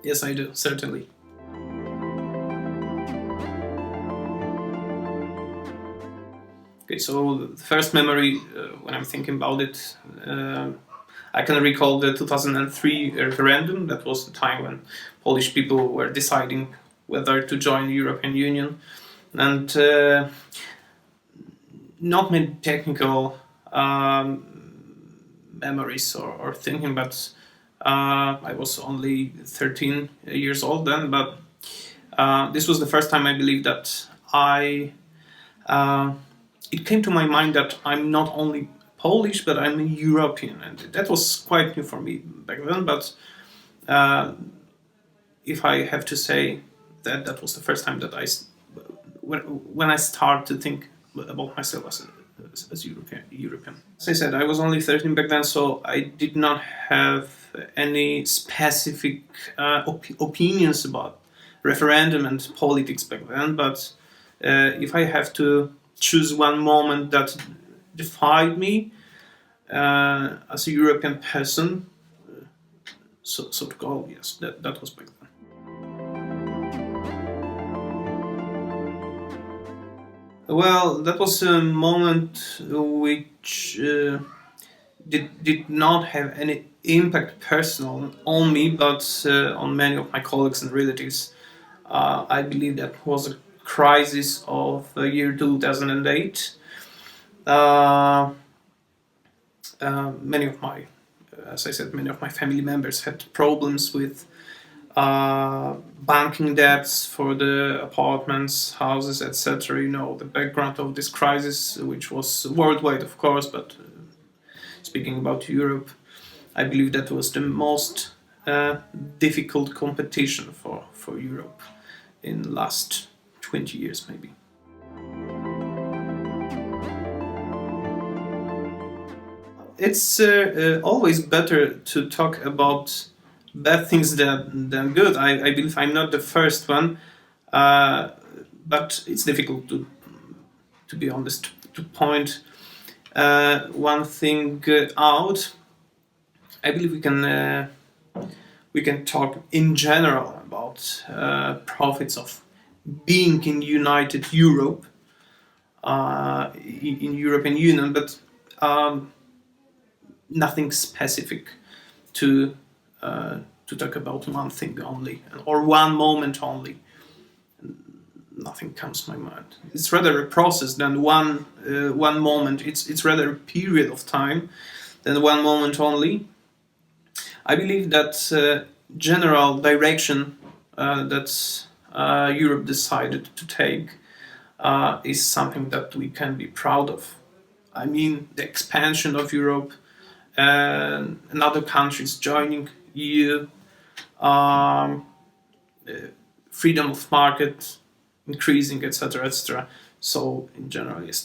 Yes, I do, certainly. Okay, so the first memory, when I'm thinking about it, I can recall the 2003 referendum. That was the time when Polish people were deciding whether to join the European Union. And not many technical memories or thinking, but I was only 13 years old then, but this was the first time I believe that it came to my mind that I'm not only Polish, but I'm a European, and that was quite new for me back then. But if I have to say that was the first time that when I start to think about myself as European. As I said, I was only 13 back then, so I did not have any specific opinions about referendum and politics back then. But if I have to choose one moment that defined me as a European person, so to go, yes, that was back then. Well, that was a moment which did not have any impact personal on me, but on many of my colleagues and relatives. I believe that was a crisis of the year 2008. Many of my, as I said, many of my family members had problems with banking debts for the apartments, houses, etc. You know, the background of this crisis, which was worldwide, of course, but speaking about Europe, I believe that was the most difficult competition for Europe in the last 20 years, maybe. It's always better to talk about bad things than good. I believe I'm not the first one, but it's difficult to be honest, to point one thing out. I believe we can talk in general about profits of being in United Europe, in European Union, but nothing specific to talk about one thing only or one moment only. Nothing comes to my mind. It's rather a process than one moment. It's rather a period of time than one moment only. I believe that general direction that Europe decided to take is something that we can be proud of. I mean, the expansion of Europe and other countries joining EU, freedom of market increasing, etc., etc. So in general, yes,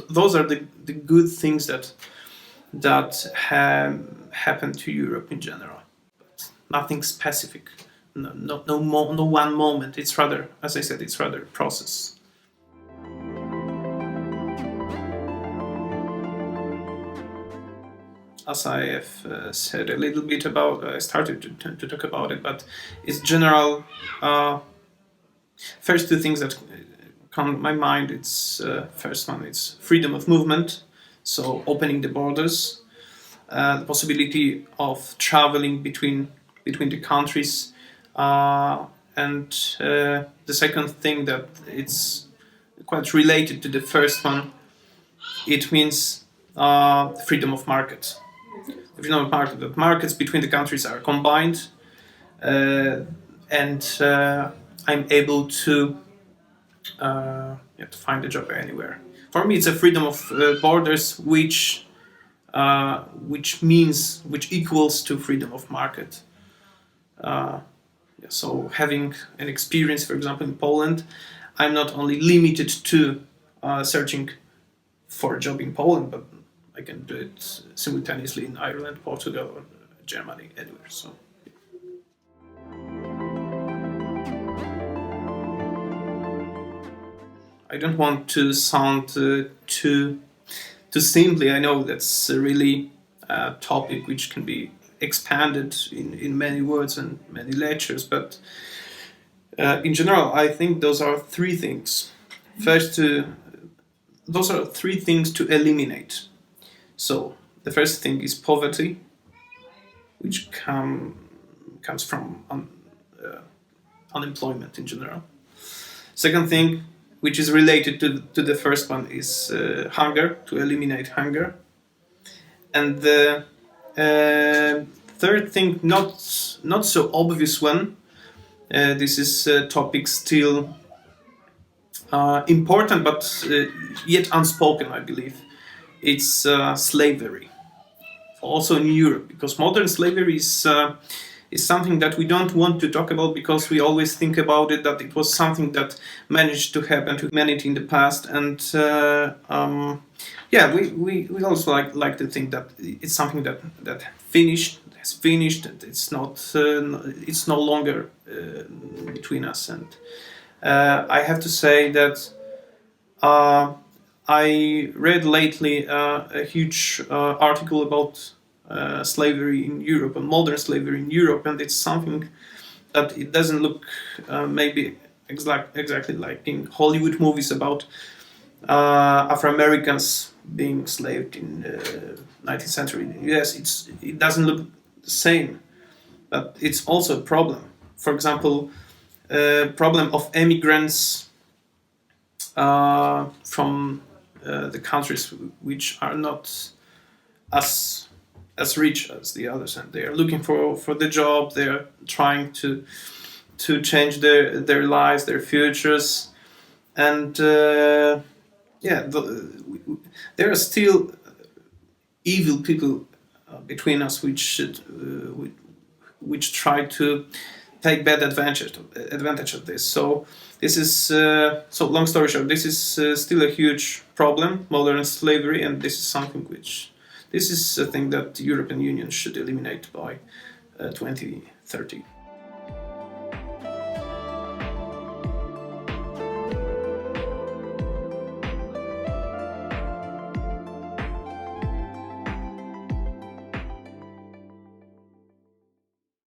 those are the good things that have happened to Europe in general. But nothing specific. No one moment. It's rather, as I said, it's rather a process. As I have said a little bit about, I started to talk about it, but it's general. First two things that come to my mind. It's first one. It's freedom of movement, so opening the borders, the possibility of traveling between the countries, and the second thing that it's quite related to the first one. It means freedom of market. The freedom of market. That markets between the countries are combined, and I'm able to find a job anywhere. For me, it's a freedom of borders, which equals to freedom of market. So having an experience, for example, in Poland, I'm not only limited to searching for a job in Poland, but I can do it simultaneously in Ireland, Portugal, or Germany, anywhere. So. I don't want to sound too simply. I know that's really a topic which can be expanded in many words and many lectures, but in general, I think those are three things. First, those are three things to eliminate. So the first thing is poverty, which comes from unemployment in general. Second thing, which is related to the first one, is hunger, to eliminate hunger. And the third thing, not so obvious one, this is a topic still important but yet unspoken, I believe. It's slavery, also in Europe, because modern slavery is something that we don't want to talk about, because we always think about it that it was something that managed to happen to humanity in the past, and we also like to think that it's something that has finished, and it's no longer between us. And I have to say that I read lately a huge article about slavery in Europe and modern slavery in Europe, and it's something that it doesn't look maybe exactly like in Hollywood movies about Afro-Americans being enslaved in 19th century. Yes, it doesn't look the same, but it's also a problem. For example, problem of immigrants from the countries which are not as rich as the others, and they are looking for the job. They are trying to change their lives, their futures, and there are still evil people between us which try to take bad advantage of this. So this is so long story short, this is still a huge problem, modern slavery, and this is a thing that the European Union should eliminate by 2030.